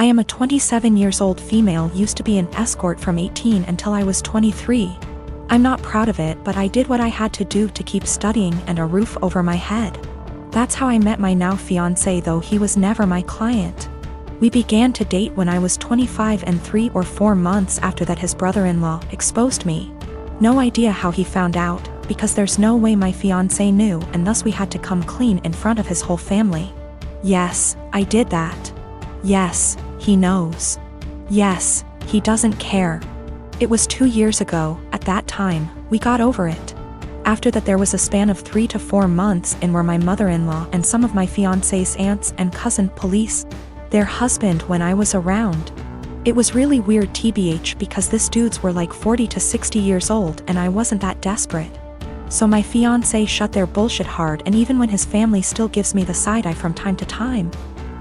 I am a 27 years old female, used to be an escort from 18 until I was 23. I'm not proud of it, but I did what I had to do to keep studying and a roof over my head. That's how I met my now fiancé, though he was never my client. We began to date when I was 25, and 3 or 4 months after that his brother-in-law exposed me. No idea how he found out, because there's no way my fiancé knew, and thus we had to come clean in front of his whole family. Yes, I did that. Yes, he knows. Yes, he doesn't care. It was 2 years ago. At that time, we got over it. After that there was a span of 3 to 4 months in where my mother-in-law and some of my fiancé's aunts and cousin police their husband when I was around. It was really weird tbh, because this dudes were like 40 to 60 years old and I wasn't that desperate. So my fiancé shut their bullshit hard, and even when his family still gives me the side eye from time to time,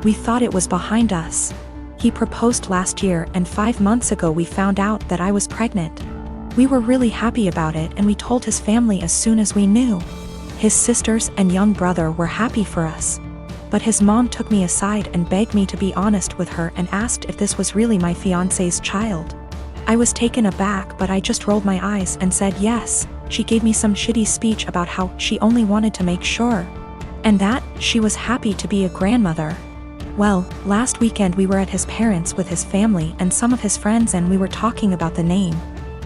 we thought it was behind us. He proposed last year, and 5 months ago we found out that I was pregnant. We were really happy about it, and we told his family as soon as we knew. His sisters and young brother were happy for us. But his mom took me aside and begged me to be honest with her and asked if this was really my fiancé's child. I was taken aback, but I just rolled my eyes and said yes. She gave me some shitty speech about how she only wanted to make sure, and that she was happy to be a grandmother. Well, last weekend we were at his parents' with his family and some of his friends, and we were talking about the name.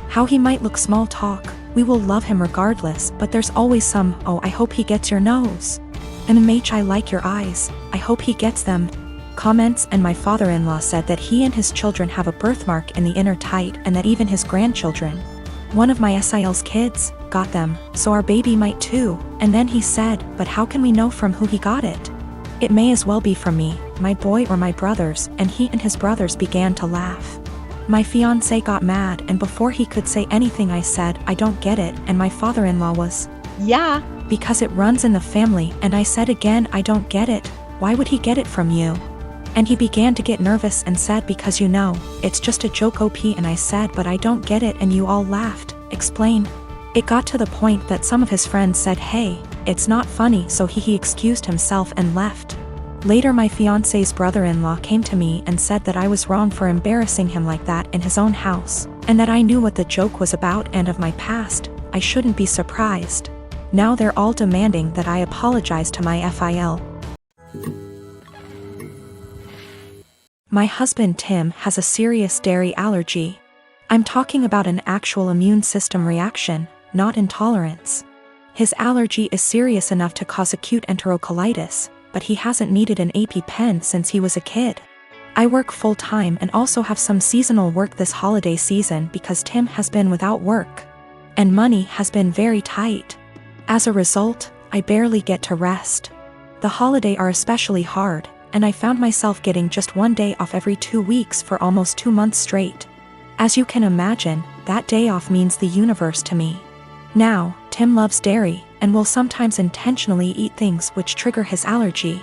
How he might look, small talk. We will love him regardless, but there's always some, oh, I hope he gets your nose. MH, I like your eyes, I hope he gets them comments. And my father-in-law said that he and his children have a birthmark in the inner tight, and that even his grandchildren, one of my SIL's kids, got them, so our baby might too. And then he said, but how can we know from who he got it? It may as well be from me, my boy, or my brothers. And he and his brothers began to laugh. My fiancé got mad, and before he could say anything I said, I don't get it, and my father-in-law was, yeah, because it runs in the family. And I said again, I don't get it, why would he get it from you? And he began to get nervous and said, because you know, it's just a joke OP. And I said, but I don't get it, and you all laughed. Explain. It got to the point that some of his friends said, hey, it's not funny, so he excused himself and left. Later my fiancé's brother-in-law came to me and said that I was wrong for embarrassing him like that in his own house, and that I knew what the joke was about and of my past. I shouldn't be surprised. Now they're all demanding that I apologize to my FIL. My husband Tim has a serious dairy allergy. I'm talking about an actual immune system reaction, not intolerance. His allergy is serious enough to cause acute enterocolitis, but he hasn't needed an EpiPen since he was a kid. I work full-time and also have some seasonal work this holiday season because Tim has been without work, and money has been very tight. As a result, I barely get to rest. The holidays are especially hard, and I found myself getting just 1 day off every 2 weeks for almost 2 months straight. As you can imagine, that day off means the universe to me. Now, Tim loves dairy, and will sometimes intentionally eat things which trigger his allergy.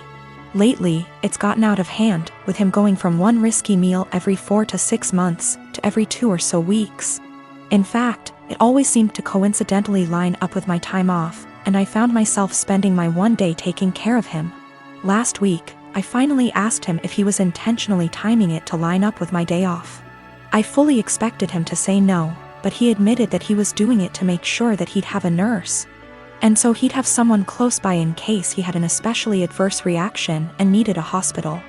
Lately, it's gotten out of hand, with him going from one risky meal every 4 to 6 months, to every 2 or so weeks. In fact, it always seemed to coincidentally line up with my time off, and I found myself spending my 1 day taking care of him. Last week, I finally asked him if he was intentionally timing it to line up with my day off. I fully expected him to say no, but he admitted that he was doing it to make sure that he'd have a nurse, and so he'd have someone close by in case he had an especially adverse reaction and needed a hospital.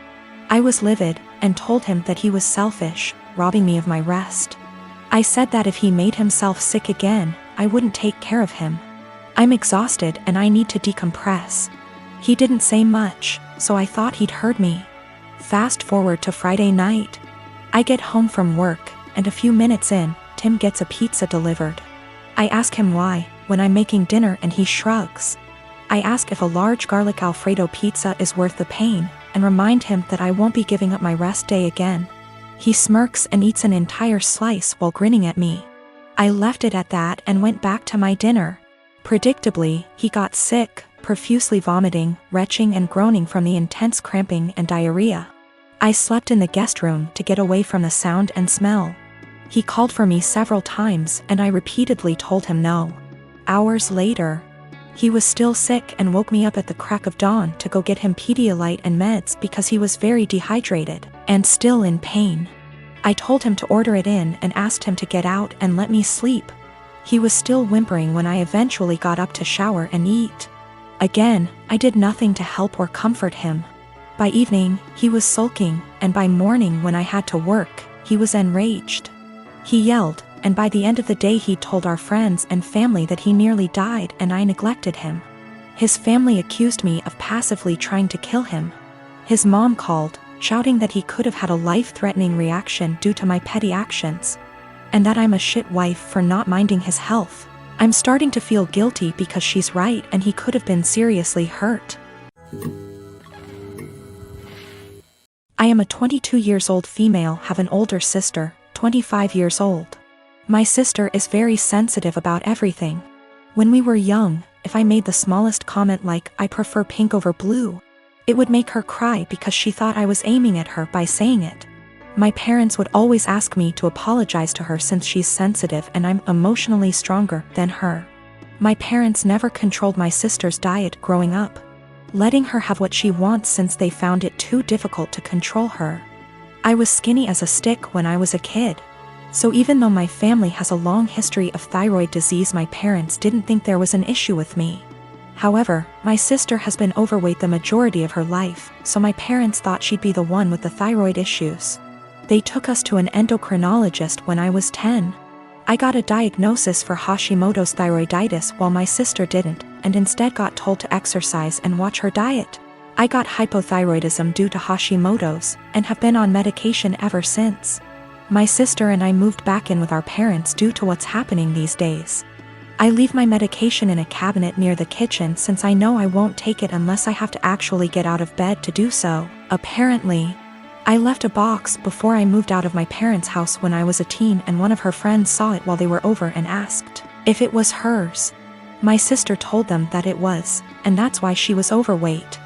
I was livid, and told him that he was selfish, robbing me of my rest. I said that if he made himself sick again, I wouldn't take care of him. I'm exhausted and I need to decompress. He didn't say much, so I thought he'd heard me. Fast forward to Friday night. I get home from work, and a few minutes in, Tim gets a pizza delivered. I ask him why, when I'm making dinner, and he shrugs. I ask if a large garlic Alfredo pizza is worth the pain, and remind him that I won't be giving up my rest day again. He smirks and eats an entire slice while grinning at me. I left it at that and went back to my dinner. Predictably, he got sick, profusely vomiting, retching and groaning from the intense cramping and diarrhea. I slept in the guest room to get away from the sound and smell. He called for me several times and I repeatedly told him no. Hours later, he was still sick and woke me up at the crack of dawn to go get him Pedialyte and meds because he was very dehydrated. and still in pain. I told him to order it in and asked him to get out and let me sleep. He was still whimpering when I eventually got up to shower and eat. Again, I did nothing to help or comfort him. By evening, he was sulking, and by morning when I had to work, he was enraged. He yelled, and by the end of the day he told our friends and family that he nearly died and I neglected him. His family accused me of passively trying to kill him. His mom called, shouting that he could have had a life-threatening reaction due to my petty actions, and that I'm a shit wife for not minding his health. I'm starting to feel guilty because she's right and he could have been seriously hurt. I am a 22 years old female, have an older sister, 25 years old. My sister is very sensitive about everything. When we were young, if I made the smallest comment like, I prefer pink over blue, it would make her cry because she thought I was aiming at her by saying it. My parents would always ask me to apologize to her since she's sensitive and I'm emotionally stronger than her. My parents never controlled my sister's diet growing up, letting her have what she wants since they found it too difficult to control her. I was skinny as a stick when I was a kid. So even though my family has a long history of thyroid disease, my parents didn't think there was an issue with me. However, my sister has been overweight the majority of her life, so my parents thought she'd be the one with the thyroid issues. They took us to an endocrinologist when I was 10. I got a diagnosis for Hashimoto's thyroiditis while my sister didn't, and instead got told to exercise and watch her diet. I got hypothyroidism due to Hashimoto's, and have been on medication ever since. My sister and I moved back in with our parents due to what's happening these days. I leave my medication in a cabinet near the kitchen since I know I won't take it unless I have to actually get out of bed to do so. Apparently, I left a box before I moved out of my parents' house when I was a teen, and one of her friends saw it while they were over and asked if it was hers. My sister told them that it was, and that's why she was overweight.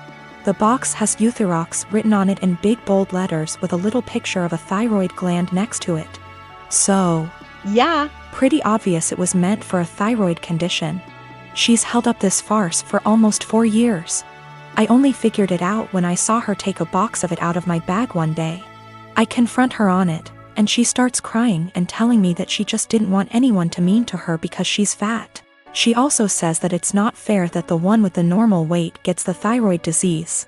The box has Euthyrox written on it in big bold letters with a little picture of a thyroid gland next to it. So, yeah, pretty obvious it was meant for a thyroid condition. She's held up this farce for almost 4 years. I only figured it out when I saw her take a box of it out of my bag one day. I confront her on it, and she starts crying and telling me that she just didn't want anyone to mean to her because she's fat. She also says that it's not fair that the one with the normal weight gets the thyroid disease.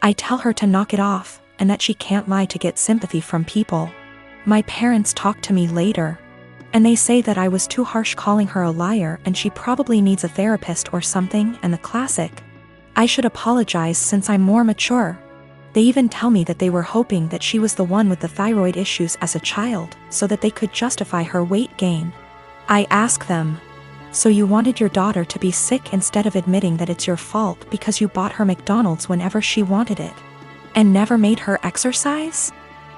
I tell her to knock it off, and that she can't lie to get sympathy from people. My parents talk to me later, and they say that I was too harsh calling her a liar and she probably needs a therapist or something, and the classic, I should apologize since I'm more mature. They even tell me that they were hoping that she was the one with the thyroid issues as a child, so that they could justify her weight gain. I ask them, so you wanted your daughter to be sick instead of admitting that it's your fault because you bought her McDonald's whenever she wanted it, and never made her exercise?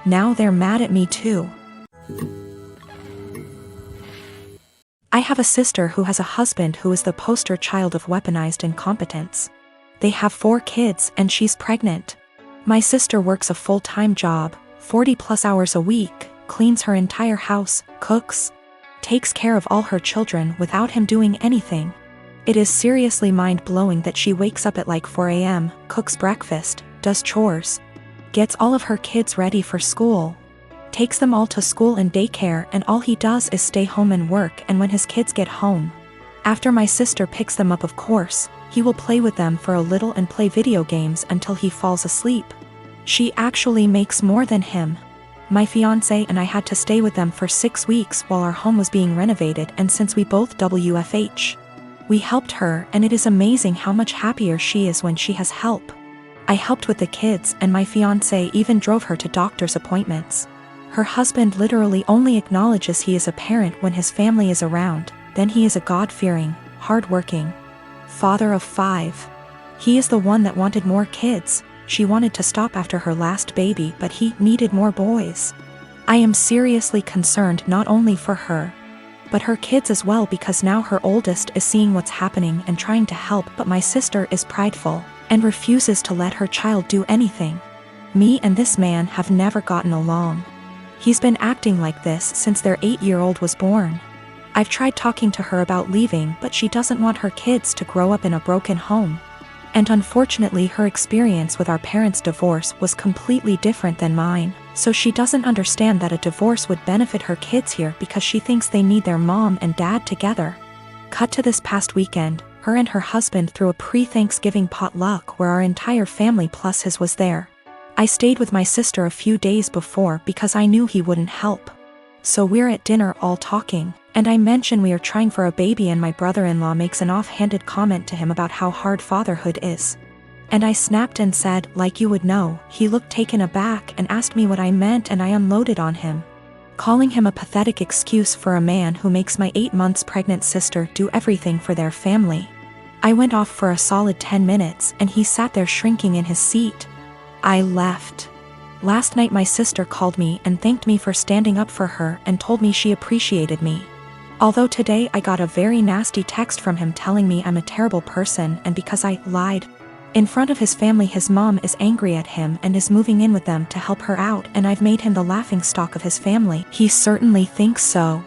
Now they're mad at me too. I have a sister who has a husband who is the poster child of weaponized incompetence. They have 4 kids and she's pregnant. My sister works a full-time job, 40+ hours a week, cleans her entire house, cooks, takes care of all her children without him doing anything. It is seriously mind-blowing that she wakes up at like 4 a.m., cooks breakfast, does chores, gets all of her kids ready for school, takes them all to school and daycare, and all he does is stay home and work. And when his kids get home, after my sister picks them up, of course, he will play with them for a little and play video games until he falls asleep. She actually makes more than him. My fiancé and I had to stay with them for 6 weeks while our home was being renovated, and since we both WFH, we helped her, and it is amazing how much happier she is when she has help. I helped with the kids, and my fiancé even drove her to doctor's appointments. Her husband literally only acknowledges he is a parent when his family is around, then he is a God-fearing, hard-working father of 5. He is the one that wanted more kids. She wanted to stop after her last baby, but he needed more boys. I am seriously concerned not only for her, but her kids as well, because now her oldest is seeing what's happening and trying to help, but my sister is prideful and refuses to let her child do anything. Me and this man have never gotten along. He's been acting like this since their 8-year-old was born. I've tried talking to her about leaving, but she doesn't want her kids to grow up in a broken home. And unfortunately, her experience with our parents' divorce was completely different than mine, So she doesn't understand that a divorce would benefit her kids here because she thinks they need their mom and dad together. Cut to this past weekend, her and her husband threw a pre-Thanksgiving potluck where our entire family plus his was there. I stayed with my sister a few days before because I knew he wouldn't help. So we're at dinner all talking, and I mention we are trying for a baby and my brother-in-law makes an offhanded comment to him about how hard fatherhood is. And I snapped and said, like you would know. He looked taken aback and asked me what I meant, and I unloaded on him, calling him a pathetic excuse for a man who makes my 8 months pregnant sister do everything for their family. I went off for a solid 10 minutes and he sat there shrinking in his seat. I left. Last night my sister called me and thanked me for standing up for her and told me she appreciated me. Although today I got a very nasty text from him telling me I'm a terrible person and because I lied in front of his family his mom is angry at him and is moving in with them to help her out and I've made him the laughingstock of his family. He certainly thinks so.